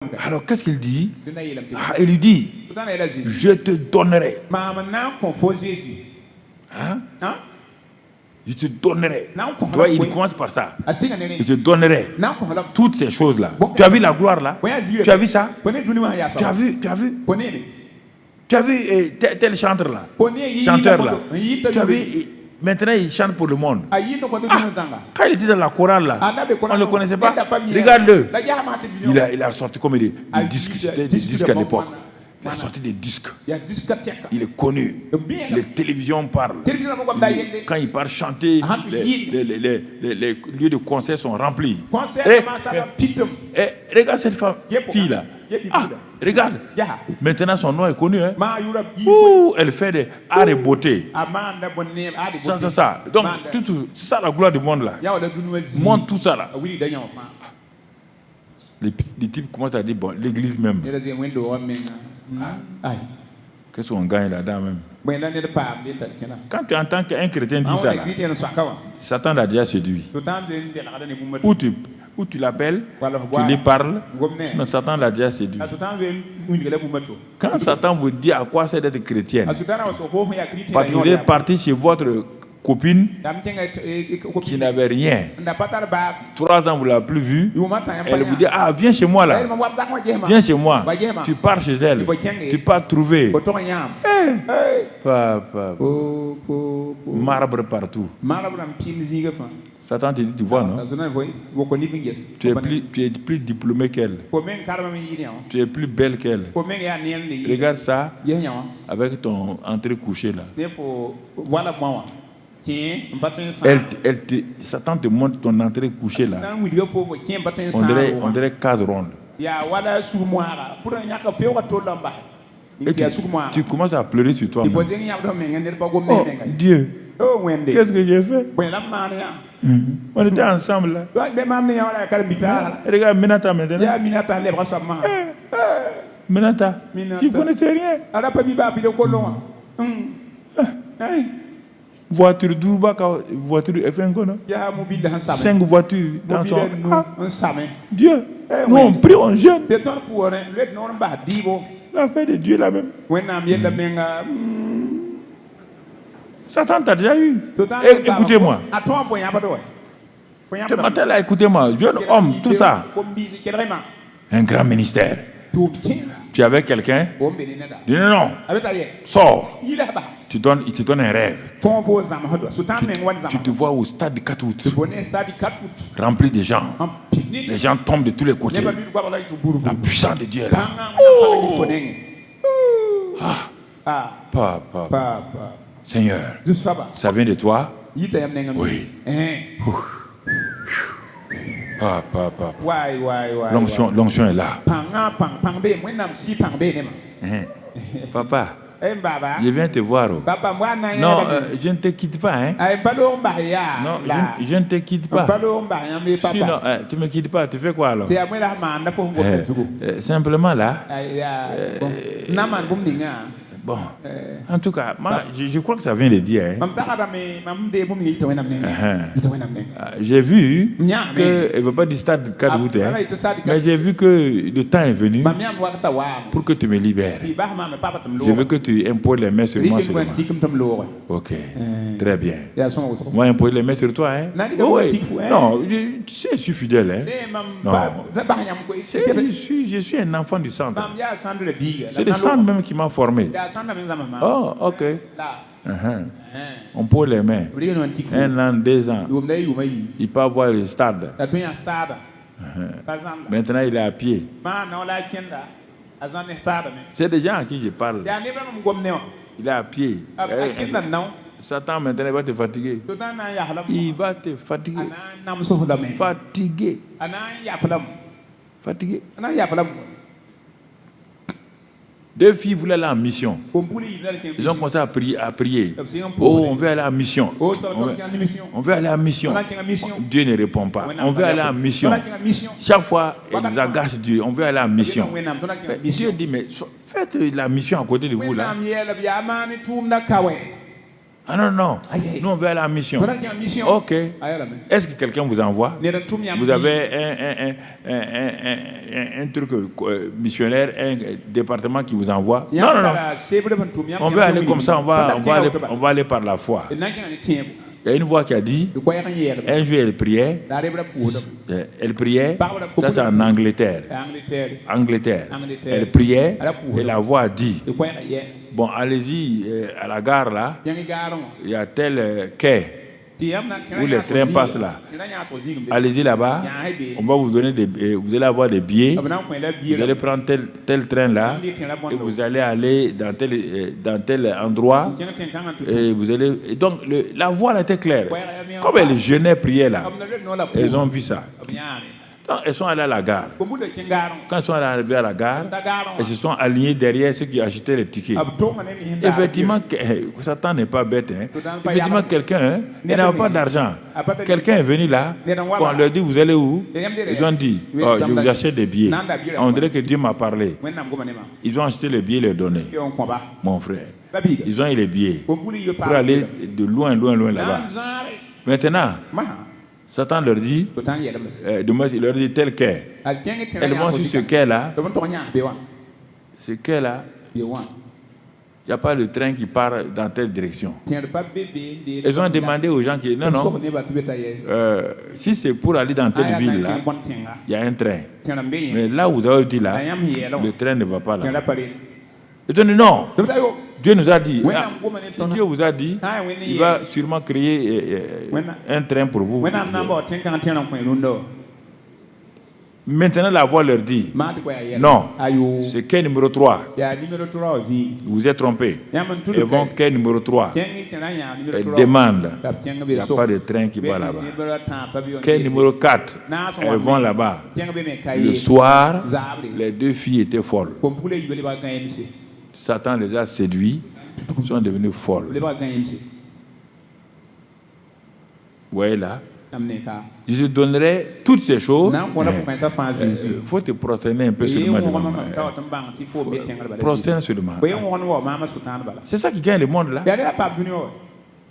Alors qu'est-ce qu'il dit? Il lui dit, je te donnerai. Hein? Je te donnerai. Tu vois, il commence par ça. Je te donnerai toutes ces choses-là. Tu as vu la gloire là? Tu as vu ça? Tu as vu? Tu as vu tel chanteur là? Chanteur là? Tu as vu? Maintenant, il chante pour le monde. Quand il était dans la chorale là, on ne le connaissait pas. Regarde-le. Il a sorti comme des disques. C'était des disques à l'époque. Il a sorti des disques. Il est connu. Les télévisions parlent. Quand il part chanter, les lieux de concert sont remplis. Regarde cette fille là. Regarde. Maintenant son nom est connu. Hein? Elle fait des arts et beauté. Ça. Donc, c'est ça la gloire du monde là. Montre tout ça là. Les types commencent à dire, bon, l'église même. Qu'est-ce qu'on gagne là-dedans même? Quand tu entends qu'un chrétien dit ça là, Satan l'a déjà séduit. Ou tu l'appelles, tu lui parles, sinon Satan l'a déjà séduit. Quand Satan vous dit à quoi c'est d'être chrétienne, parce que vous êtes parti chez votre copine qui n'avait rien. 3 ans, vous ne l'avez plus vue. Elle vous dit, ah, viens chez moi là. Viens chez moi. Tu pars chez elle. Tu pars trouver. Marbre partout. Satan te dit, tu vois, non? Tu es plus diplômé qu'elle. Tu es plus belle qu'elle. Regarde ça avec ton entrée couchée là. Satan te montre ton entrée couchée là. On dirait case ronde. Et tu commences à pleurer sur toi. Oh Dieu, qu'est-ce que j'ai fait? On était ensemble là. Regarde Minata maintenant. Minata, tu ne connaissais rien. Voiture Douba, voiture F1, 5 voitures dans son... Dieu, nous on prie, on jeûne. L'affaire de Dieu là même. Satan t'a déjà eu. Écoutez-moi. Ce matin là, écoutez-moi. Jeune homme, tout ça. Un grand ministère. Tu es avec quelqu'un? Dis non. Sors. Il te donne un rêve. Tu te vois au stade de 4 août. Rempli de gens. Les gens tombent de tous les côtés. La puissance de Dieu est là. Papa. Seigneur, ça vient de toi? Oui. Papa. L'onction est là. Papa, je viens te voir. Non, je ne te quitte pas. Hein? Non, je ne te quitte pas. Sinon, tu ne me quittes pas. Tu fais quoi alors? Simplement là. Bon, en tout cas, moi, je crois que ça vient de dire. J'ai vu que, je ne veux pas dire stade 4 août, mais j'ai vu que le temps est venu pour que tu me libères. Je veux que tu imposes les mains sur moi seulement. Ok, très bien. Moi, impose les mains sur toi. Hein? Oui. Non, tu sais, je suis fidèle. Hein? Non. Je suis un enfant du centre. C'est le centre même qui m'a formé. Oh, ok. On pose les mains. 1 an, 2 ans. Il peut avoir le stade. Maintenant, il est à pied. C'est des gens à qui je parle. Il est à pied. Satan, maintenant, il va te fatiguer. Il va te fatiguer. Fatigué. 2 filles voulaient aller en mission. Ils ont commencé à prier. Oh, on veut aller en mission. On veut aller en mission. Dieu ne répond pas. On veut aller en mission. Chaque fois, ils agacent Dieu. On veut aller en mission. Dieu dit, mais faites la mission à côté de vous là. Ah non, non. Nous, on veut aller en mission. Ok. Est-ce que quelqu'un vous envoie? Vous avez un truc missionnaire, un département qui vous envoie? Non, non, non. On veut aller comme ça, on va aller par la foi. Il y a une voix qui a dit, un jour elle priait, ça c'est en Angleterre. Elle priait et la voix a dit, bon, allez-y à la gare là, il y a tel quai où les trains passent là. Allez-y là-bas, on va vous donner vous allez avoir des billets, vous allez prendre tel train là, et vous allez aller dans tel endroit, et vous allez. Et donc la voix là était claire. Comme les jeunes priaient là, ils ont vu ça. Donc, elles sont allées à la gare. Quand elles sont arrivées à la gare, elles se sont alignées derrière ceux qui achetaient les tickets. Effectivement, Satan n'est pas bête. Hein. Effectivement, quelqu'un n'a pas d'argent. Quelqu'un est venu là, on leur dit, vous allez où? Ils ont dit, oh, je vous achète des billets. On dirait que Dieu m'a parlé. Ils ont acheté les billets et les donné. Mon frère, ils ont eu les billets pour aller de loin là-bas. Maintenant, Satan leur dit, il leur dit tel quai. Elles vont sur ce quai-là. Ce quai-là, il n'y a pas de train qui part dans telle direction. Ils ont demandé aux gens qui... Non, si c'est pour aller dans telle ville-là, il y a un train. Mais là où vous avez dit là, le train ne va pas là. Ils ont dit non. Dieu nous a dit, si Dieu vous a dit, il va sûrement créer un train pour vous. Maintenant, la voix leur dit, non, c'est quai numéro 3. Vous êtes trompés. Ils vont quai numéro 3. Elles demandent, il n'y a pas de train qui va là-bas. Quai numéro 4, elles vont là-bas. Le soir, les deux filles étaient folles. Satan les a séduits, ils sont devenus folles. Vous voyez là, je te donnerai toutes ces choses. Il faut te prosterner un peu seulement devant moi. Prosterne seulement. C'est ça qui gagne le monde là.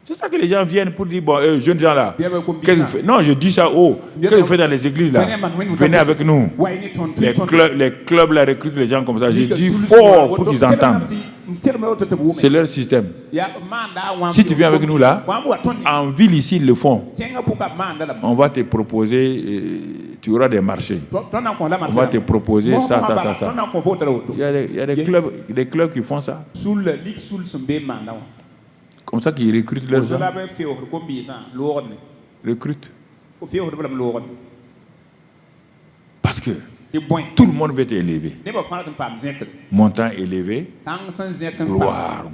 C'est ça que les gens viennent pour dire, bon, jeunes gens là, qu'est-ce que vous faites? Non, je dis ça haut. Qu'est-ce que vous faites dans les églises là? Venez avec nous. Les clubs là recrutent les gens comme ça. Je dis fort pour qu'ils entendent. C'est leur système. Si tu viens avec nous là, en ville ici, ils le font. On va te proposer, tu auras des marchés. On va te proposer ça. Il y a des clubs qui font ça. Comme ça qu'ils recrutent leurs gens. Recrutent. Parce que tout le monde veut être élevé. Montant élevé. Gloire.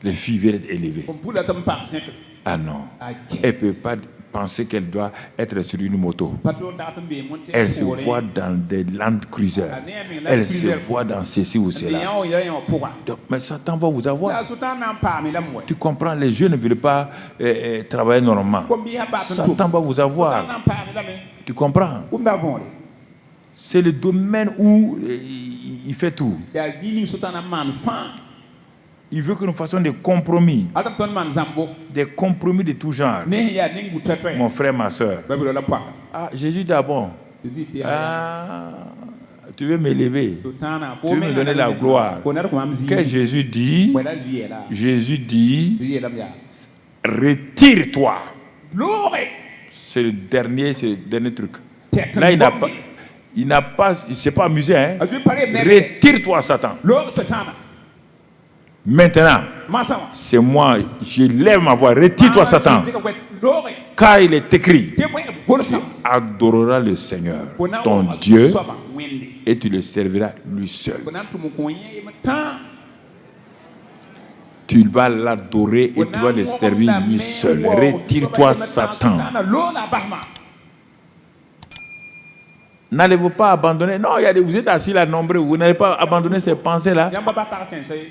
Les filles veulent être élevées. Ah non. Elle ne peut pas penser qu'elle doit être sur une moto. Elle se voit dans des Land Cruiser. Elle se voit dans ceci ou cela. Donc, mais Satan va vous avoir. Tu comprends, les jeunes ne veulent pas travailler normalement. Satan va vous avoir. Tu comprends? C'est le domaine où il fait tout. Il veut que nous fassions des compromis. Des compromis de tout genre. Mon frère, ma soeur. Ah, Jésus d'abord. Tu veux m'élever. Tu veux me donner la gloire. Qu'est-ce que Jésus dit? Jésus dit, retire-toi. C'est le dernier truc. Là, il ne s'est pas amusé. Hein? Retire-toi, Satan. Maintenant, c'est moi, je lève ma voix, retire-toi Satan, car il est écrit, tu adoreras le Seigneur, ton Dieu, et tu le serviras lui seul. Tu vas l'adorer et tu vas le servir lui seul. Retire-toi Satan. N'allez-vous pas abandonner? Non, vous êtes assis là nombreux, vous n'allez pas abandonner ces pensées-là.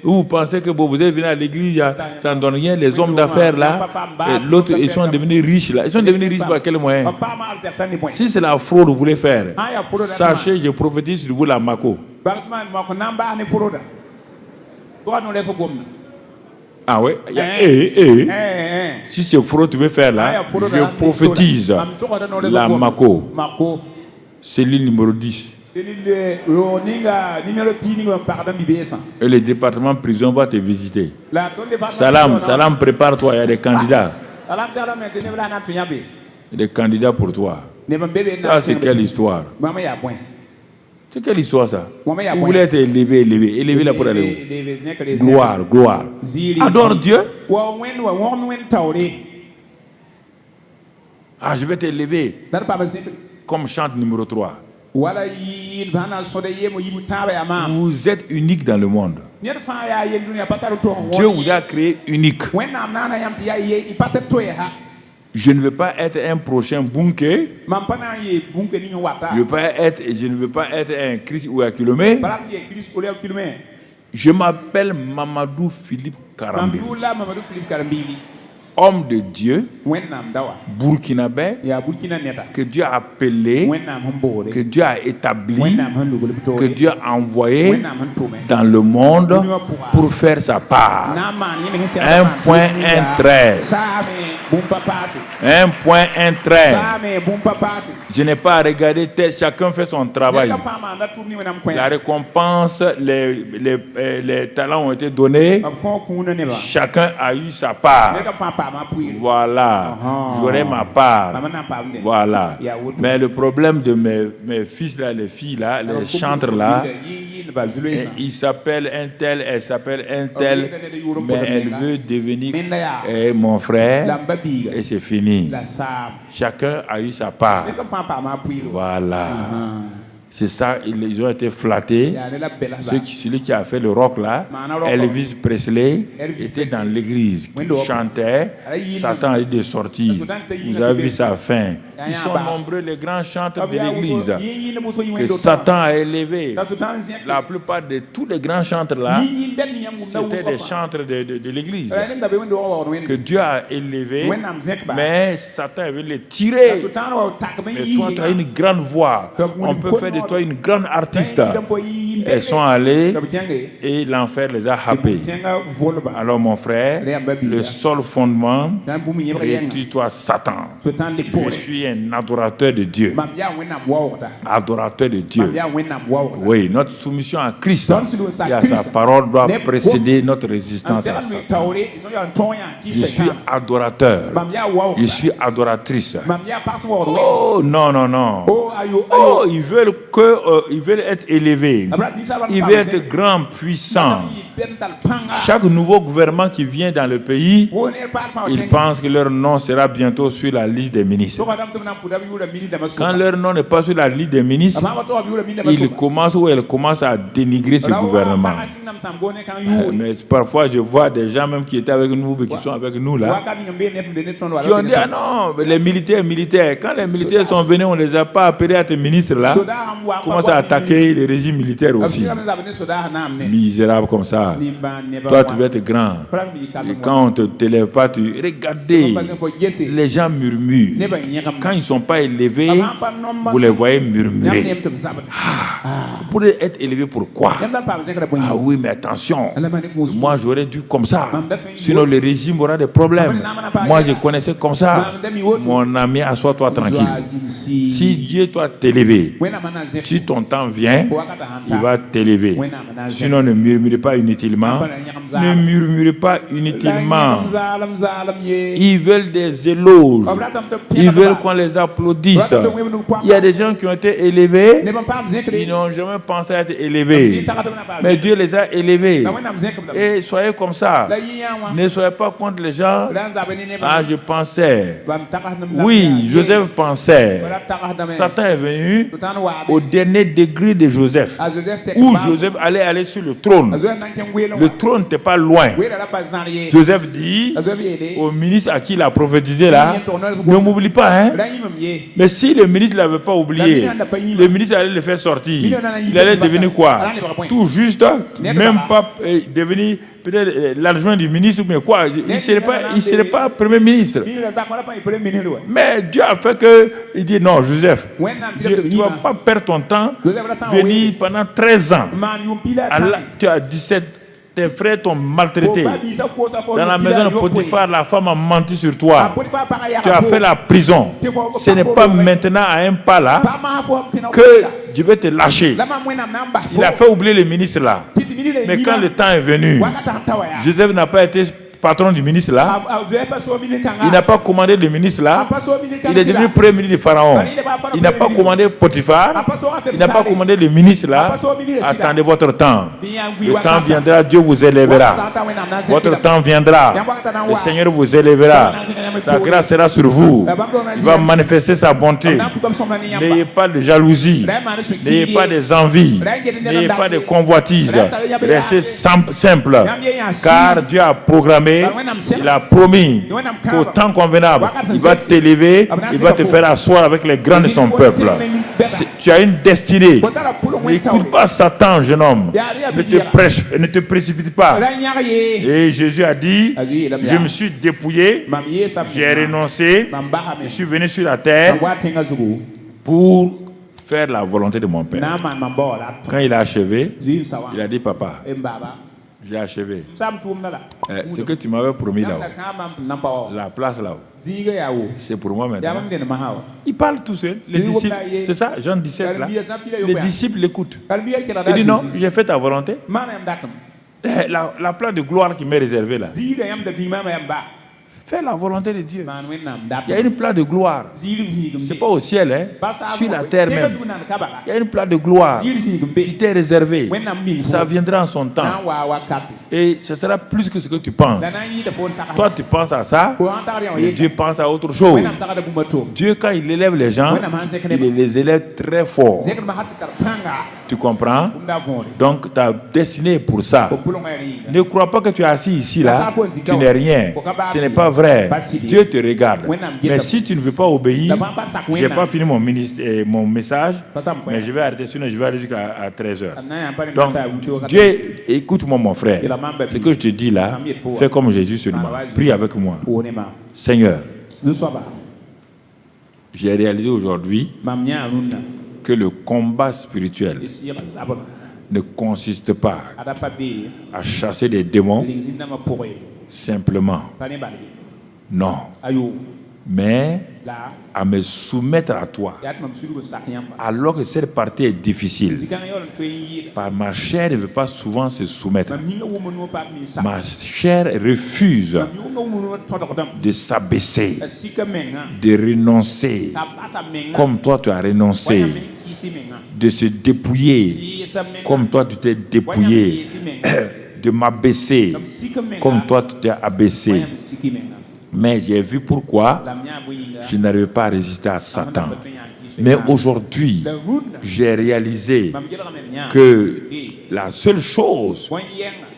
Vous pensez que vous êtes venu à l'église, ça ne donne rien, les hommes d'affaires là, l'autre, ils sont devenus riches là. Ils sont devenus riches par quel moyen? Si c'est la fraude que vous voulez faire, sachez, je prophétise sur vous la Mako. Ah ouais, si c'est fraude tu veux faire là, je prophétise la Mako, cellule numéro 10. Et le département prison va te visiter. Salam, prépare-toi, il y a des candidats. Des candidats pour toi. Ça, c'est quelle histoire? C'est quelle histoire ça? Vous voulez être élevé là pour aller où? Gloire. Adore Dieu. Ah, je vais t'élever. Comme chante numéro 3. Vous êtes unique dans le monde. Dieu vous a créé unique. Je ne veux pas être un prochain Bunké. Je ne veux pas être un Christ ou un Kilomé. Je m'appelle Mamadou Philippe Karambili. Homme de Dieu, burkinabé, que Dieu a appelé, que Dieu a établi, que Dieu a envoyé dans le monde pour faire sa part. Un point, un trait. Un point, un trait. Je n'ai pas à regarder, chacun fait son travail. La récompense, les talents ont été donnés. Chacun a eu sa part. Voilà, j'aurai ma part. Voilà. Mais le problème de mes fils là, les filles là, les chantres là, ils s'appellent un tel, elle s'appelle un tel, mais elle veut devenir mon frère et c'est fini. Chacun a eu sa part. Voilà. C'est ça, ils ont été flattés. Celui qui a fait le rock là, Elvis Presley, était dans l'église. Il chantait, Satan a eu des sorties. Vous avez vu sa fin. Ils sont nombreux, les grands chanteurs de l'église que Satan a élevés. La plupart de tous les grands chanteurs là, c'était des chanteurs de l'église que Dieu a élevés, mais Satan veut les tirer. Mais toi, tu as une grande voix. On peut faire de toi une grande artiste. Elles sont allées et l'enfer les a happées. Alors mon frère, le seul fondement, retire-toi Satan. Je suis un adorateur de Dieu. Adorateur de Dieu. Oui, notre soumission à Christ et à sa parole doit précéder notre résistance à Satan. Je suis adorateur. Je suis adoratrice. Oh non, non, non. Oh, ils veulent être élevés. Ils veulent être grands, puissants. Chaque nouveau gouvernement qui vient dans le pays, ils pensent que leur nom sera bientôt sur la liste des ministres. Quand leur nom n'est pas sur la liste des ministres, ils commencent ou elles commencent à dénigrer ce gouvernement. Mais parfois, je vois des gens même qui étaient avec nous, qui sont avec nous là, qui ont dit, ah non, les militaires. Quand les militaires sont venus, on ne les a pas appelés à être ministres là. Commence à attaquer les régimes militaires aussi. Misérable comme ça. Toi, tu veux être grand. Et quand on ne te lève pas, tu... Regardez, les gens murmurent. Quand ils ne sont pas élevés, vous les voyez murmurer. Vous pourrez être élevé pour quoi? Ah oui, mais attention. Moi, j'aurais dû comme ça. Sinon, le régime aura des problèmes. Moi, je connaissais comme ça. Mon ami, assois-toi tranquille. Si Dieu doit t'élever, si ton temps vient, il va t'élever. Sinon, ne murmurez pas inutilement. Ne murmurez pas inutilement. Ils veulent des éloges. Ils veulent qu'on les applaudisse. Il y a des gens qui ont été élevés. Ils n'ont jamais pensé à être élevés. Mais Dieu les a élevés. Et soyez comme ça. Ne soyez pas contre les gens. Ah, je pensais. Oui, Joseph pensait. Satan est venu au dernier degré de Joseph, où Joseph allait aller sur le trône. Le trône n'était pas loin. Joseph dit au ministre à qui il a prophétisé là, ne m'oublie pas, hein. Mais si le ministre ne l'avait pas oublié, le ministre allait le faire sortir. Il allait devenir quoi? Tout juste, même pas devenir peut-être l'adjoint du ministre, mais quoi? Il ne serait pas premier ministre. Mais Dieu a fait que, il dit non, Joseph, tu ne vas pas perdre ton temps, venir pendant 13 ans. Tu as 17 Tes frères t'ont maltraité. Dans la maison de Potiphar, la femme a menti sur toi. Tu as fait la prison. Ce n'est pas maintenant à un pas là que Dieu va te lâcher. Il a fait oublier les ministres là. Mais quand le temps est venu, Joseph n'a pas été patron du ministre là. Il n'a pas commandé le ministre là. Il est devenu premier ministre du Pharaon. Il n'a pas commandé Potiphar. Il n'a pas commandé le ministre là. Attendez votre temps. Le temps viendra, Dieu vous élèvera. Votre temps viendra. Le Seigneur vous élèvera. Sa grâce sera sur vous. Il va manifester sa bonté. N'ayez pas de jalousie. N'ayez pas des envies. N'ayez pas de convoitises. Restez simple. Car Dieu a programmé. Il a promis qu'au temps convenable, il va t'élever, il va te faire asseoir avec les grands de son peuple. Tu as une destinée. N'écoute pas Satan, jeune homme. Ne te précipite pas. Et Jésus a dit, je me suis dépouillé, j'ai renoncé, je suis venu sur la terre pour faire la volonté de mon Père. Quand il a achevé, il a dit, papa, j'ai achevé. Ce que tu m'avais promis là-haut, la place là-haut, c'est pour moi maintenant. Il parle tout seul. Les disciples, c'est ça, Jean 17 là. Les disciples l'écoutent. Il dit non, j'ai fait ta volonté. La place de gloire qui m'est réservée là. Fais la volonté de Dieu. Il y a une place de gloire. Ce n'est pas au ciel, hein? Sur la terre même. Il y a une place de gloire qui t'est réservée. Ça viendra en son temps. Et ce sera plus que ce que tu penses. Toi, tu penses à ça, et Dieu pense à autre chose. Dieu, quand il élève les gens, il les élève très fort. Tu comprends? Donc, ta destinée est pour ça. Ne crois pas que tu es assis ici, là. Tu n'es rien. Ce n'est pas vrai. Dieu te regarde. Mais si tu ne veux pas obéir, je n'ai pas fini mon message, mais je vais arrêter, sinon je vais aller jusqu'à 13h. Donc, Dieu, écoute-moi mon frère. Ce que je te dis là, fais comme Jésus seulement. Prie avec moi. Seigneur, j'ai réalisé aujourd'hui que le combat spirituel ne consiste pas à chasser des démons simplement. Non. Mais à me soumettre à toi. Alors que cette partie est difficile. Par ma chair ne veut pas souvent se soumettre. Ma chair refuse de s'abaisser, de renoncer, comme toi tu as renoncé, de se dépouiller, comme toi tu t'es dépouillé, de m'abaisser, comme toi tu t'es abaissé. Mais j'ai vu pourquoi je n'arrivais pas à résister à Satan. Mais aujourd'hui, j'ai réalisé que la seule chose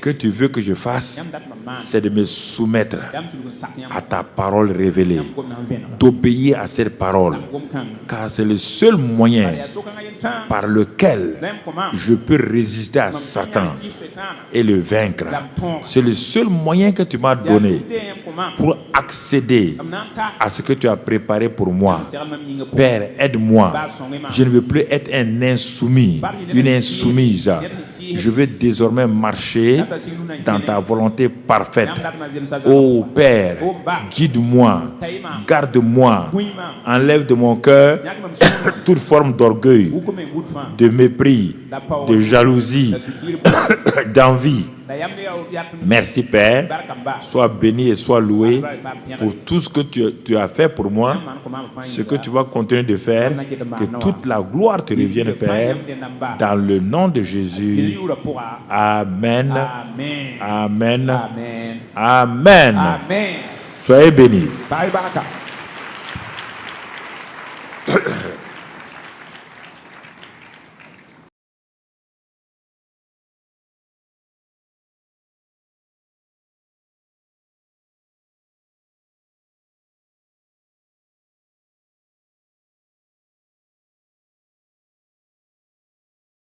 que tu veux que je fasse, c'est de me soumettre à ta parole révélée, d'obéir à cette parole, car c'est le seul moyen par lequel je peux résister à Satan et le vaincre. C'est le seul moyen que tu m'as donné pour accéder à ce que tu as préparé pour moi. Père, aide-moi. Je ne veux plus être un insoumis, une insoumise. Je veux désormais marcher dans ta volonté parfaite. Oh Père, guide-moi, garde-moi, enlève de mon cœur toute forme d'orgueil, de mépris, de jalousie, d'envie. Merci Père, sois béni et sois loué pour tout ce que tu as fait pour moi, ce que tu vas continuer de faire, que toute la gloire te revienne Père, dans le nom de Jésus. Amen. Amen. Amen. Soyez bénis.